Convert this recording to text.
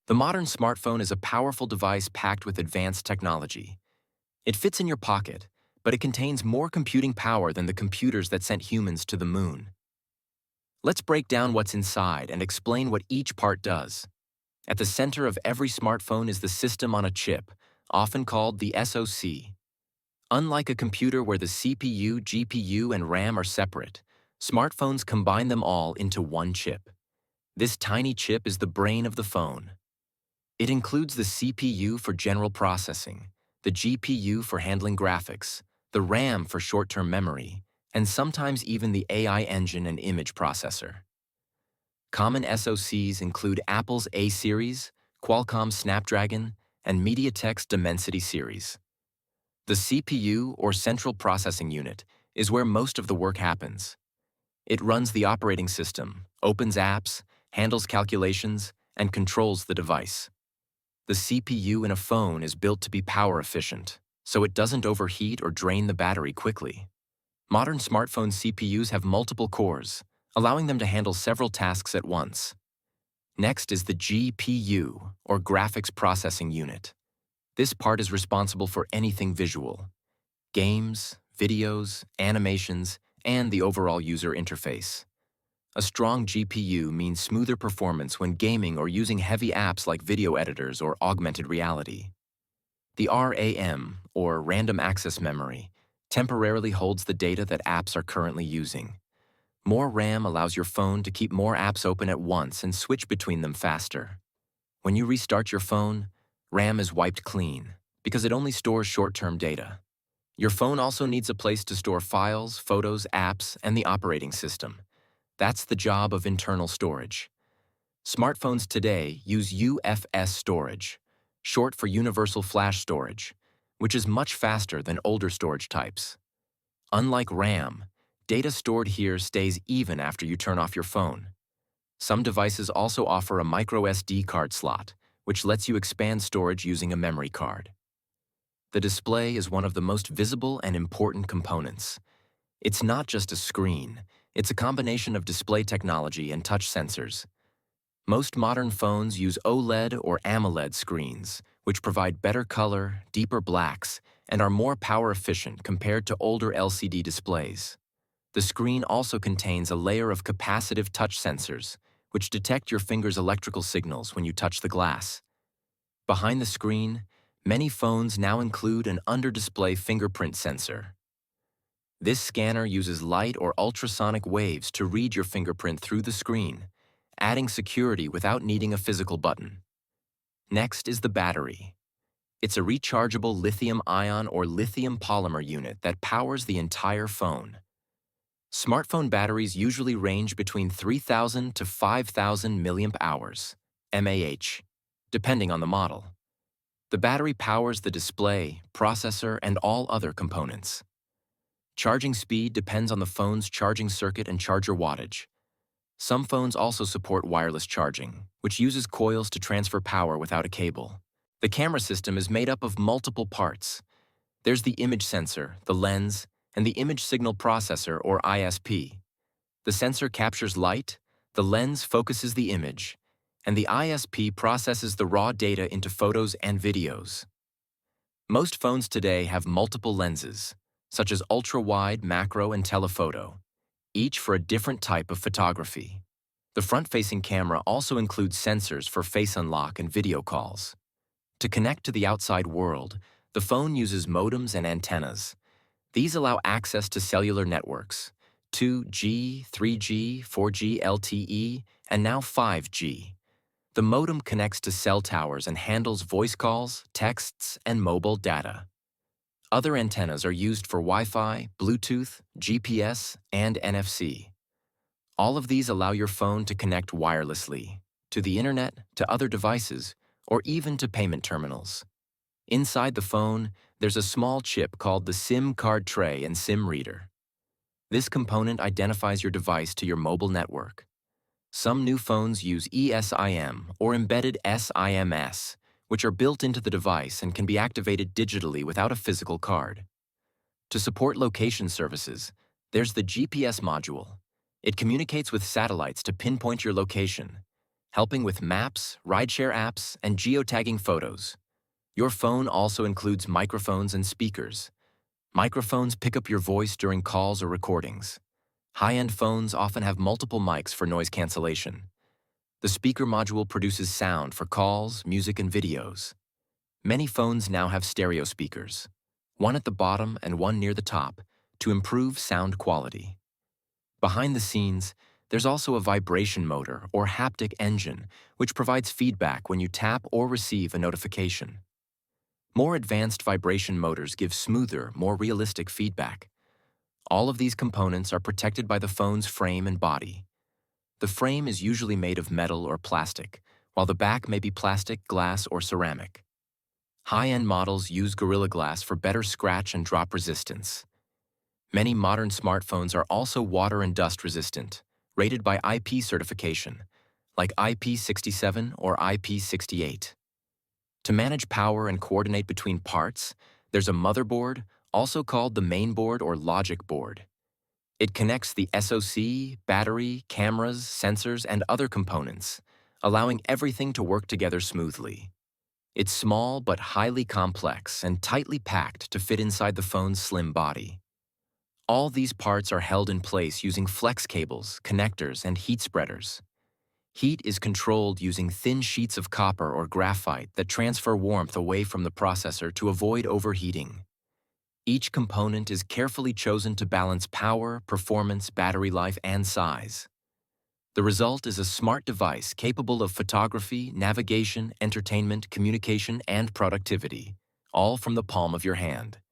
The modern smartphone is a powerful device packed with advanced technology. It fits in your pocket, but it contains more computing power than the computers that sent humans to the moon. Let's break down what's inside and explain what each part does. At the center of every smartphone is the system on a chip, often called the SoC. Unlike a computer where the CPU, GPU, and RAM are separate, smartphones combine them all into one chip. This tiny chip is the brain of the phone. It includes the CPU for general processing, the GPU for handling graphics, the RAM for short-term memory, and sometimes even the AI engine and image processor. Common SoCs include Apple's A series, Qualcomm's Snapdragon, and MediaTek's Dimensity series. The CPU, or Central Processing Unit, is where most of the work happens. It runs the operating system, opens apps, handles calculations, and controls the device. The CPU in a phone is built to be power efficient, so it doesn't overheat or drain the battery quickly. Modern smartphone CPUs have multiple cores, allowing them to handle several tasks at once. Next is the GPU, or Graphics Processing Unit. This part is responsible for anything visual: games, videos, animations, and the overall user interface. A strong GPU means smoother performance when gaming or using heavy apps like video editors or augmented reality. The RAM, or Random Access Memory, temporarily holds the data that apps are currently using. More RAM allows your phone to keep more apps open at once and switch between them faster. When you restart your phone, RAM is wiped clean because it only stores short-term data. Your phone also needs a place to store files, photos, apps, and the operating system. That's the job of internal storage. Smartphones today use UFS storage, short for Universal Flash Storage, which is much faster than older storage types. Unlike RAM, data stored here stays even after you turn off your phone. Some devices also offer a microSD card slot, which lets you expand storage using a memory card. The display is one of the most visible and important components. It's not just a screen, it's a combination of display technology and touch sensors. Most modern phones use OLED or AMOLED screens, which provide better color, deeper blacks, and are more power efficient compared to older LCD displays. The screen also contains a layer of capacitive touch sensors, which detect your finger's electrical signals when you touch the glass. Behind the screen, many phones now include an under-display fingerprint sensor. This scanner uses light or ultrasonic waves to read your fingerprint through the screen, adding security without needing a physical button. Next is the battery. It's a rechargeable lithium-ion or lithium polymer unit that powers the entire phone. Smartphone batteries usually range between 3,000 to 5,000 milliamp hours, mAh, depending on the model. The battery powers the display, processor, and all other components. Charging speed depends on the phone's charging circuit and charger wattage. Some phones also support wireless charging, which uses coils to transfer power without a cable. The camera system is made up of multiple parts. There's the image sensor, the lens, and the image signal processor, or ISP. The sensor captures light, the lens focuses the image, and the ISP processes the raw data into photos and videos. Most phones today have multiple lenses, such as ultra-wide, macro, and telephoto, each for a different type of photography. The front-facing camera also includes sensors for face unlock and video calls. To connect to the outside world, the phone uses modems and antennas. These allow access to cellular networks, 2G, 3G, 4G LTE, and now 5G. The modem connects to cell towers and handles voice calls, texts, and mobile data. Other antennas are used for Wi-Fi, Bluetooth, GPS, and NFC. All of these allow your phone to connect wirelessly, to the internet, to other devices, or even to payment terminals. Inside the phone, there's a small chip called the SIM card tray and SIM reader. This component identifies your device to your mobile network. Some new phones use eSIM or embedded SIMS, which are built into the device and can be activated digitally without a physical card. To support location services, there's the GPS module. It communicates with satellites to pinpoint your location, helping with maps, rideshare apps, and geotagging photos. Your phone also includes microphones and speakers. Microphones pick up your voice during calls or recordings. High-end phones often have multiple mics for noise cancellation. The speaker module produces sound for calls, music, and videos. Many phones now have stereo speakers, one at the bottom and one near the top, to improve sound quality. Behind the scenes, there's also a vibration motor or haptic engine, which provides feedback when you tap or receive a notification. More advanced vibration motors give smoother, more realistic feedback. All of these components are protected by the phone's frame and body. The frame is usually made of metal or plastic, while the back may be plastic, glass, or ceramic. High-end models use Gorilla Glass for better scratch and drop resistance. Many modern smartphones are also water and dust resistant, rated by IP certification, like IP67 or IP68. To manage power and coordinate between parts, there's a motherboard, also called the mainboard or logic board. It connects the SoC, battery, cameras, sensors, and other components, allowing everything to work together smoothly. It's small but highly complex and tightly packed to fit inside the phone's slim body. All these parts are held in place using flex cables, connectors, and heat spreaders. Heat is controlled using thin sheets of copper or graphite that transfer warmth away from the processor to avoid overheating. Each component is carefully chosen to balance power, performance, battery life, and size. The result is a smart device capable of photography, navigation, entertainment, communication, and productivity, all from the palm of your hand.